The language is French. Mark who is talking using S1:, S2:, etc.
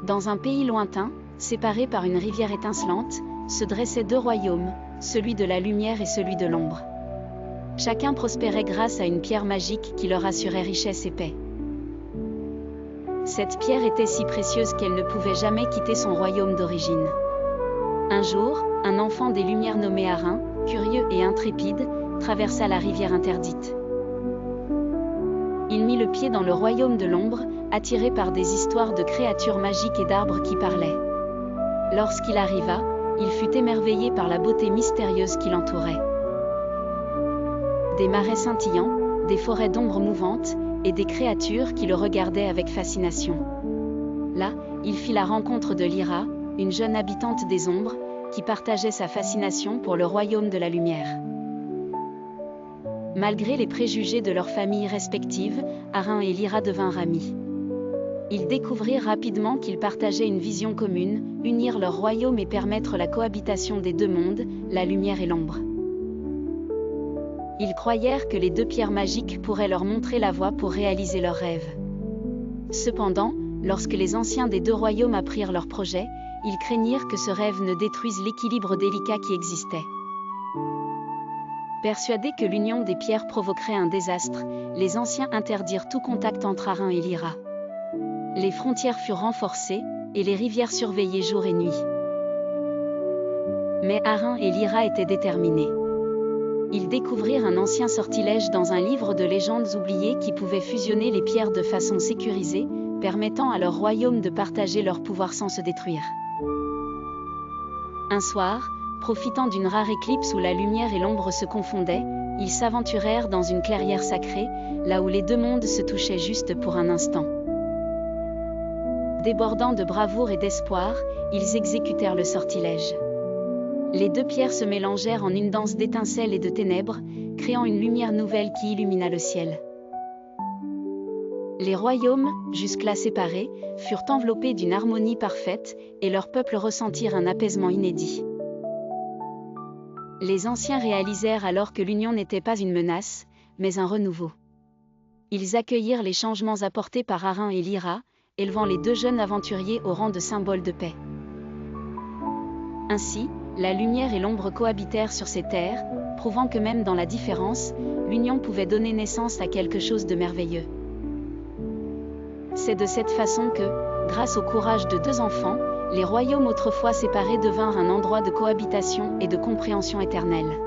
S1: Dans un pays lointain, séparé par une rivière étincelante, se dressaient deux royaumes, celui de la lumière et celui de l'ombre. Chacun prospérait grâce à une pierre magique qui leur assurait richesse et paix. Cette pierre était si précieuse qu'elle ne pouvait jamais quitter son royaume d'origine. Un jour, un enfant des Lumières nommé Arin, curieux et intrépide, traversa la rivière interdite. Il mit le pied dans le royaume de l'ombre, attiré par des histoires de créatures magiques et d'arbres qui parlaient. Lorsqu'il arriva, il fut émerveillé par la beauté mystérieuse qui l'entourait. Des marais scintillants, des forêts d'ombres mouvantes, et des créatures qui le regardaient avec fascination. Là, il fit la rencontre de Lyra, une jeune habitante des ombres, qui partageait sa fascination pour le royaume de la lumière. Malgré les préjugés de leurs familles respectives, Arin et Lyra devinrent amis. Ils découvrirent rapidement qu'ils partageaient une vision commune, unir leur royaume et permettre la cohabitation des deux mondes, la lumière et l'ombre. Ils croyèrent que les deux pierres magiques pourraient leur montrer la voie pour réaliser leurs rêves. Cependant, lorsque les anciens des deux royaumes apprirent leur projet, ils craignirent que ce rêve ne détruise l'équilibre délicat qui existait. Persuadés que l'union des pierres provoquerait un désastre, les anciens interdirent tout contact entre Arin et Lyra. Les frontières furent renforcées, et les rivières surveillées jour et nuit. Mais Arin et Lyra étaient déterminés. Ils découvrirent un ancien sortilège dans un livre de légendes oubliées qui pouvait fusionner les pierres de façon sécurisée, permettant à leur royaume de partager leur pouvoir sans se détruire. Un soir, profitant d'une rare éclipse où la lumière et l'ombre se confondaient, ils s'aventurèrent dans une clairière sacrée, là où les deux mondes se touchaient juste pour un instant. Débordant de bravoure et d'espoir, ils exécutèrent le sortilège. Les deux pierres se mélangèrent en une danse d'étincelles et de ténèbres, créant une lumière nouvelle qui illumina le ciel. Les royaumes, jusque-là séparés, furent enveloppés d'une harmonie parfaite, et leurs peuples ressentirent un apaisement inédit. Les anciens réalisèrent alors que l'union n'était pas une menace, mais un renouveau. Ils accueillirent les changements apportés par Arin et Lyra, élevant les deux jeunes aventuriers au rang de symboles de paix. Ainsi, la lumière et l'ombre cohabitèrent sur ces terres, prouvant que même dans la différence, l'union pouvait donner naissance à quelque chose de merveilleux. C'est de cette façon que, grâce au courage de deux enfants, les royaumes autrefois séparés devinrent un endroit de cohabitation et de compréhension éternelle.